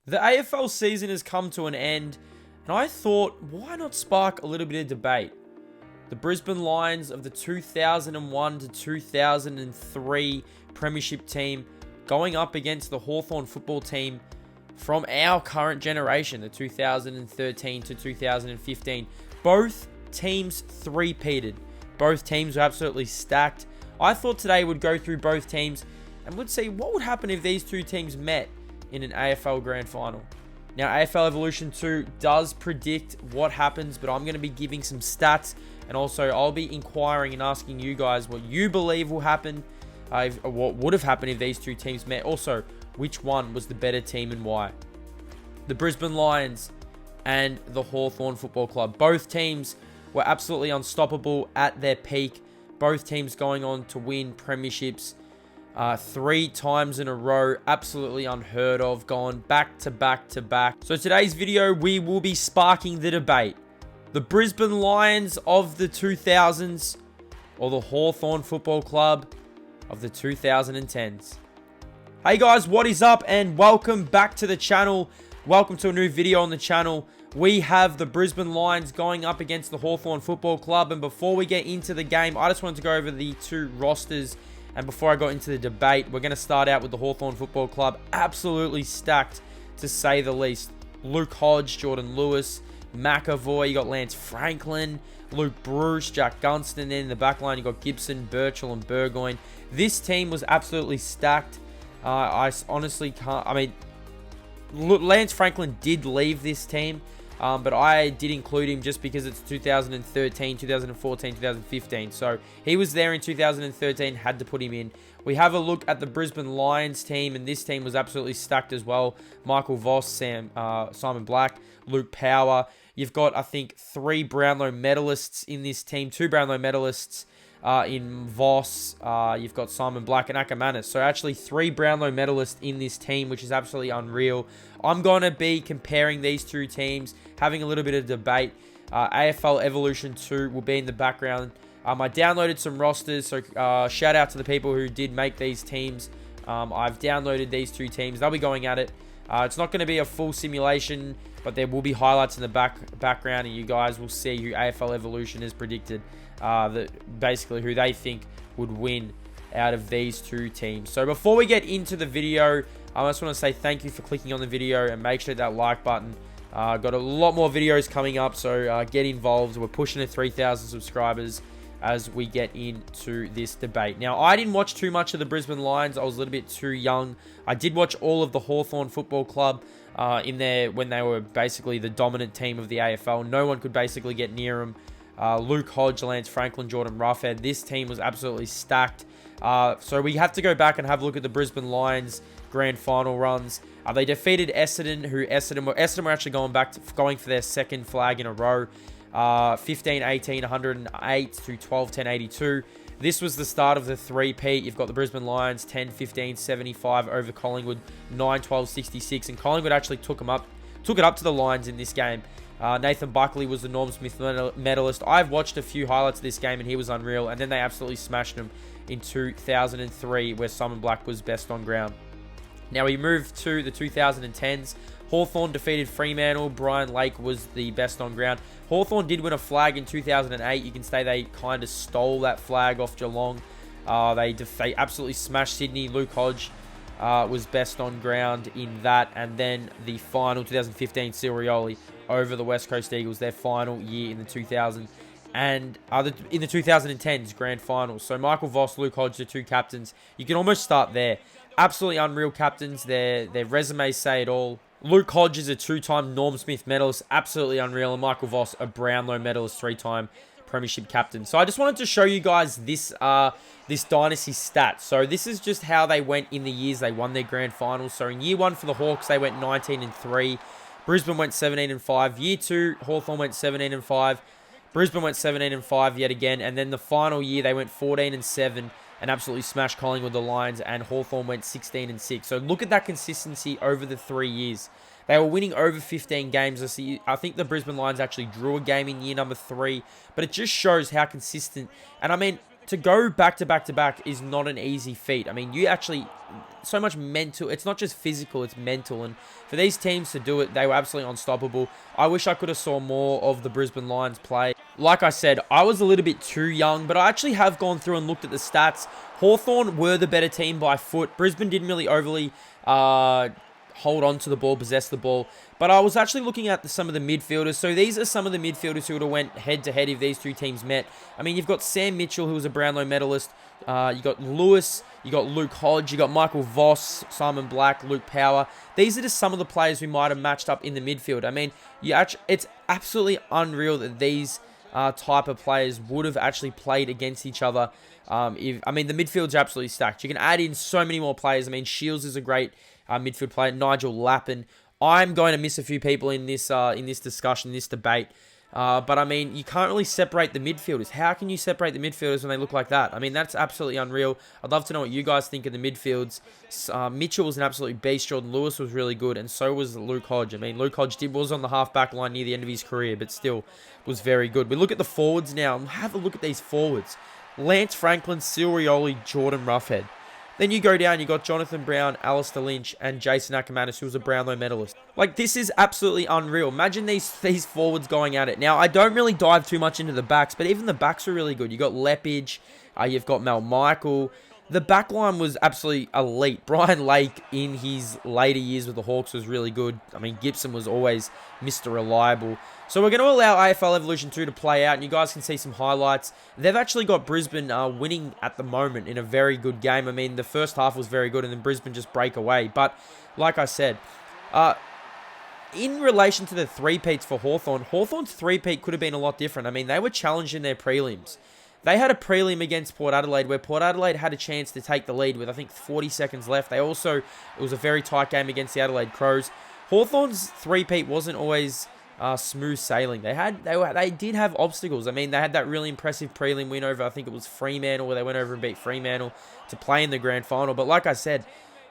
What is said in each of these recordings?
The AFL season has come to an end, and I thought, why not spark a little bit of debate? The Brisbane Lions of the 2001 to 2003 Premiership team going up against the Hawthorn football team from our current generation, the 2013 to 2015. Both teams three-peated. Both teams were absolutely stacked. I thought today would go through both teams and would see what would happen if these two teams met in an AFL Grand Final. Now, AFL Evolution 2 does predict what happens, but I'm going to be giving some stats, and also I'll be inquiring and asking you guys what you believe will happen, what would have happened if these two teams met. Also, which one was the better team and why? The Brisbane Lions and the Hawthorn Football Club. Both teams were absolutely unstoppable at their peak. Both teams going on to win premierships 3 times in a row. Absolutely unheard of, going back to back to back. So today's video, we will be sparking the debate. The Brisbane Lions of the 2000s or the Hawthorn Football Club of the 2010s. Hey guys, what is up and welcome back to the channel. Welcome to a new video on the channel. We have the Brisbane Lions going up against the Hawthorn Football Club, and before we get into the game, I just wanted to go over the two rosters. And before I got into the debate, we're going to start out with the Hawthorn Football Club. Absolutely stacked, to say the least. Luke Hodge, Jordan Lewis, McAvoy. You got Lance Franklin, Luke Bruce, Jack Gunston. Then in the back line, you got Gibson, Birchall, and Burgoyne. This team was absolutely stacked. I honestly can't... I mean, Lance Franklin did leave this team. But I did include him just because it's 2013, 2014, 2015. So he was there in 2013, had to put him in. We have a look at the Brisbane Lions team, and this team was absolutely stacked as well. Michael Voss, Simon Black, Luke Power. You've got, I think, 3 Brownlow medalists in this team. 2 Brownlow medalists in Voss. You've got Simon Black and Ackermanis. So actually 3 Brownlow medalists in this team, which is absolutely unreal. I'm going to be comparing these two teams, having a little bit of debate. AFL Evolution 2 will be in the background. I downloaded some rosters, so shout out to the people who did make these teams. I've downloaded these two teams. They'll be going at it. It's not going to be a full simulation, but there will be highlights in the background, and you guys will see who AFL Evolution has predicted, basically who they think would win out of these two teams. So before we get into the video, I just want to say thank you for clicking on the video and make sure that like button. Got a lot more videos coming up, so get involved. We're pushing to 3,000 subscribers as we get into this debate. Now, I didn't watch too much of the Brisbane Lions. I was a little bit too young. I did watch all of the Hawthorn Football Club in there when they were basically the dominant team of the AFL. No one could basically get near them. Luke Hodge, Lance Franklin, Jordan Roughhead. This team was absolutely stacked. So we have to go back and have a look at the Brisbane Lions Grand Final runs. They defeated Essendon, who Essendon were actually going for their second flag in a row. 15-18, 108 to 12-10, 82. This was the start of the three-peat. You've got the Brisbane Lions 10-15, 75 over Collingwood, 9-12, 66, and Collingwood actually took it up to the Lions in this game. Nathan Buckley was the Norm Smith medalist. I've watched a few highlights of this game, and he was unreal. And then they absolutely smashed him in 2003, where Simon Black was best on ground. Now we move to the 2010s. Hawthorn defeated Fremantle. Brian Lake was the best on ground. Hawthorn did win a flag in 2008. You can say they kind of stole that flag off Geelong. They absolutely smashed Sydney. Luke Hodge was best on ground in that. And then the final, 2015, Sirioli over the West Coast Eagles, their final year in the 2000s. And in the 2010s Grand Final. So Michael Voss, Luke Hodge, the two captains. You can almost start there. Absolutely unreal captains. Their resumes say it all. Luke Hodge is a 2-time Norm Smith medalist. Absolutely unreal. And Michael Voss, a Brownlow medalist, 3-time Premiership captain. So I just wanted to show you guys this dynasty stat. So this is just how they went in the years they won their Grand Finals. So in year 1 for the Hawks, they went 19-3. Brisbane went 17-5. Year 2, Hawthorn went 17-5. Brisbane went 17-5 yet again. And then the final year, they went 14-7. And absolutely smashed Collingwood, the Lions, and Hawthorn went 16-6. So look at that consistency over the 3 years. They were winning over 15 games. I think the Brisbane Lions actually drew a game in year number 3, but it just shows how consistent. And I mean, to go back to back to back is not an easy feat. I mean, you actually, so much mental, it's not just physical, it's mental. And for these teams to do it, they were absolutely unstoppable. I wish I could have saw more of the Brisbane Lions play. Like I said, I was a little bit too young, but I actually have gone through and looked at the stats. Hawthorn were the better team by foot. Brisbane didn't really overly hold on to the ball, possess the ball. But I was actually looking at some of the midfielders. So these are some of the midfielders who would have went head-to-head if these two teams met. I mean, you've got Sam Mitchell, who was a Brownlow medalist. You got Lewis, you got Luke Hodge, you got Michael Voss, Simon Black, Luke Power. These are just some of the players who might have matched up in the midfield. I mean, it's absolutely unreal that these type of players would have actually played against each other. I mean, the midfield's absolutely stacked. You can add in so many more players. I mean, Shields is a great midfield player. Nigel Lappin. I'm going to miss a few people in this discussion, this debate. But I mean, you can't really separate the midfielders. How can you separate the midfielders when they look like that? I mean, that's absolutely unreal. I'd love to know what you guys think of the midfields. Mitchell was an absolute beast. Jordan Lewis was really good, and so was Luke Hodge. I mean, Luke Hodge was on the half-back line near the end of his career, but still was very good. We look at the forwards now. Have a look at these forwards. Lance Franklin, Sirioli, Jordan Roughhead. Then you go down, you got Jonathan Brown, Alistair Lynch, and Jason Ackermanis, who was a Brownlow medalist. Like, this is absolutely unreal. Imagine these forwards going at it. Now, I don't really dive too much into the backs, but even the backs are really good. You got Lepage, you've got Mel Michael. The back line was absolutely elite. Brian Lake, in his later years with the Hawks, was really good. I mean, Gibson was always Mr. Reliable. So we're going to allow AFL Evolution 2 to play out, and you guys can see some highlights. They've actually got Brisbane winning at the moment in a very good game. I mean, the first half was very good, and then Brisbane just break away. But, like I said, in relation to the three-peats for Hawthorn, Hawthorn's three-peat could have been a lot different. I mean, they were challenged in their prelims. They had a prelim against Port Adelaide where Port Adelaide had a chance to take the lead with, I think, 40 seconds left. It was a very tight game against the Adelaide Crows. Hawthorn's three-peat wasn't always smooth sailing. They did have obstacles. I mean, they had that really impressive prelim win over, I think it was Fremantle, where they went over and beat Fremantle to play in the grand final. But like I said,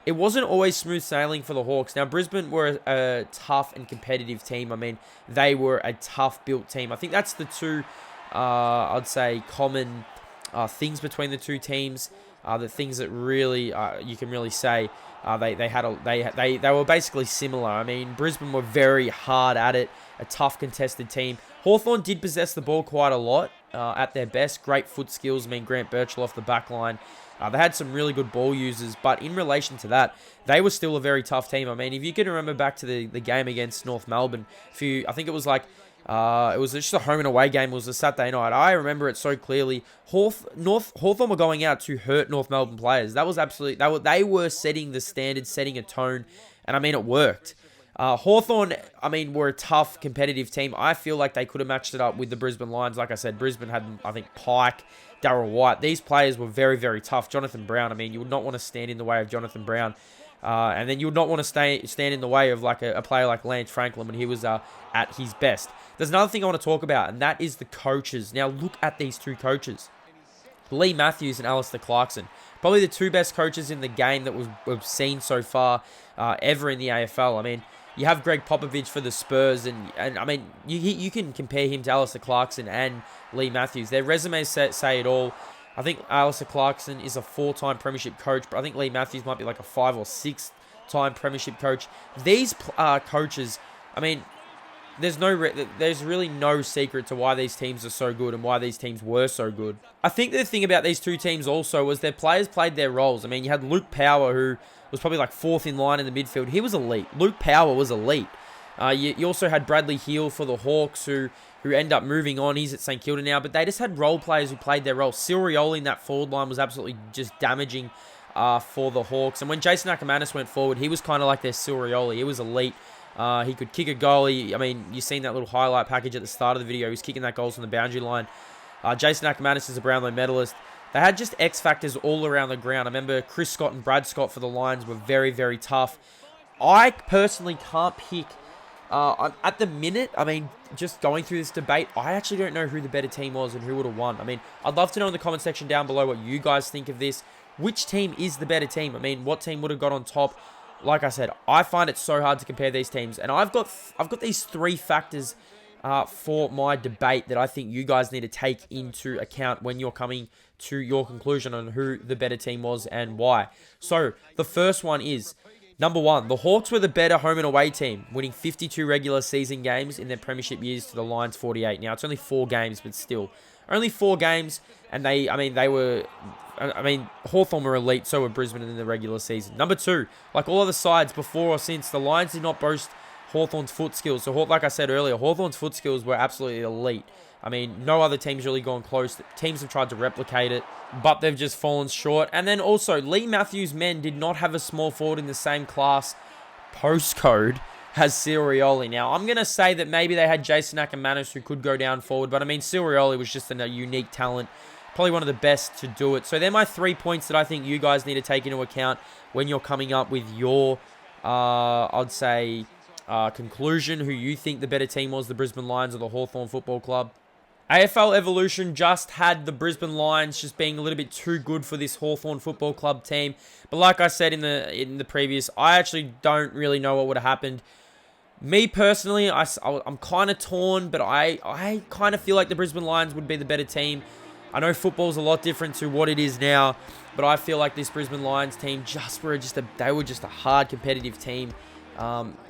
it wasn't always smooth sailing for the Hawks. Now, Brisbane were a tough and competitive team. I mean, they were a tough-built team. I think that's the two, I'd say, common things between the two teams. The things that really you can really say they were basically similar. I mean, Brisbane were very hard at it, a tough contested team. Hawthorn did possess the ball quite a lot at their best. Great foot skills. I mean, Grant Birchall off the back line. They had some really good ball users, but in relation to that, they were still a very tough team. I mean, if you can remember back to the game against North Melbourne, I think it was like, it was just a home and away game. It was a Saturday night. I remember it so clearly. Hawthorn were going out to hurt North Melbourne players. That was absolutely, they were setting the standard, setting a tone, and I mean, it worked. Hawthorn, I mean, were a tough, competitive team. I feel like they could have matched it up with the Brisbane Lions. Like I said, Brisbane had, I think, Pike, Darryl White. These players were very, very tough. Jonathan Brown, I mean, you would not want to stand in the way of Jonathan Brown. And then you would not want to stand in the way of like a player like Lance Franklin when he was at his best. There's another thing I want to talk about, and that is the coaches. Now, look at these two coaches. Lee Matthews and Alistair Clarkson. Probably the two best coaches in the game that we've seen so far ever in the AFL. I mean, you have Greg Popovich for the Spurs, and I mean, you can compare him to Alistair Clarkson and Lee Matthews. Their resumes say it all. I think Alistair Clarkson is a 4-time premiership coach, but I think Lee Matthews might be like a 5 or 6-time premiership coach. These coaches, I mean, there's really no secret to why these teams are so good and why these teams were so good. I think the thing about these two teams also was their players played their roles. I mean, you had Luke Power, who was probably like 4th in line in the midfield. He was elite. Luke Power was elite. You also had Bradley Heal for the Hawks, who end up moving on. He's at St Kilda now, but they just had role players who played their role. Sirioli in that forward line was absolutely just damaging for the Hawks. And when Jason Ackermanis went forward, he was kind of like their Sirioli. He was elite. He could kick a goalie. I mean, you've seen that little highlight package at the start of the video. He was kicking that goals from the boundary line. Jason Ackermanis is a Brownlow medalist. They had just X factors all around the ground. I remember Chris Scott and Brad Scott for the Lions were very, very tough. I personally can't pick. At the minute, I mean, just going through this debate, I actually don't know who the better team was and who would have won. I mean, I'd love to know in the comment section down below what you guys think of this. Which team is the better team? I mean, what team would have got on top? Like I said, I find it so hard to compare these teams, and I've got these 3 factors for my debate that I think you guys need to take into account when you're coming to your conclusion on who the better team was and why. So, the first one is, number one, the Hawks were the better home and away team, winning 52 regular season games in their premiership years to the Lions 48. Now, it's only 4 games, but still. Only 4 games, and Hawthorn were elite, so were Brisbane in the regular season. Number 2, like all other sides before or since, the Lions did not boast Hawthorn's foot skills. So, like I said earlier, Hawthorn's foot skills were absolutely elite. I mean, no other team's really gone close. Teams have tried to replicate it, but they've just fallen short. And then also, Lee Matthews' men did not have a small forward in the same class postcode as Sirioli. Now, I'm going to say that maybe they had Jason Ackermanis who could go down forward, but I mean, Sirioli was just a unique talent. Probably one of the best to do it. So they're my 3 points that I think you guys need to take into account when you're coming up with your, I'd say, conclusion, who you think the better team was, the Brisbane Lions or the Hawthorn Football Club. AFL Evolution just had the Brisbane Lions just being a little bit too good for this Hawthorn Football Club team. But like I said in the previous, I actually don't really know what would have happened. Me personally, I'm kind of torn, but I kind of feel like the Brisbane Lions would be the better team. I know football's a lot different to what it is now, but I feel like this Brisbane Lions team they were just a hard competitive team.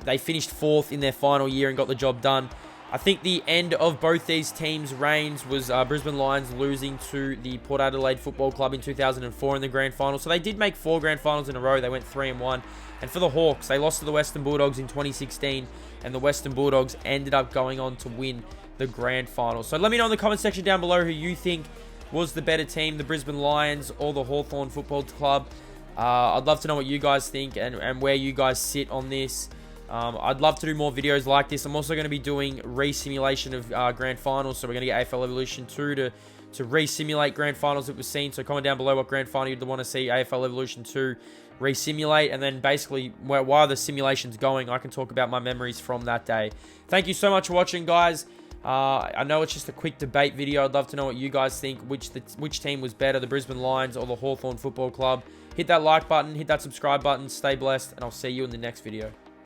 They finished 4th in their final year and got the job done. I think the end of both these teams' reigns was Brisbane Lions losing to the Port Adelaide Football Club in 2004 in the grand final. So they did make 4 grand finals in a row. They went 3-1. And for the Hawks, they lost to the Western Bulldogs in 2016, and the Western Bulldogs ended up going on to win the grand final. So let me know in the comment section down below who you think was the better team, the Brisbane Lions or the Hawthorn Football Club. I'd love to know what you guys think and where you guys sit on this. I'd love to do more videos like this. I'm also going to be doing re-simulation of grand finals. So we're going to get AFL Evolution 2 to re-simulate grand finals that we've seen. So comment down below what grand final you'd want to see AFL Evolution 2 re-simulate. And then basically, while the simulation's going, I can talk about my memories from that day. Thank you so much for watching, guys. I know it's just a quick debate video. I'd love to know what you guys think. Which team was better, the Brisbane Lions or the Hawthorn Football Club? Hit that like button, hit that subscribe button. Stay blessed, and I'll see you in the next video.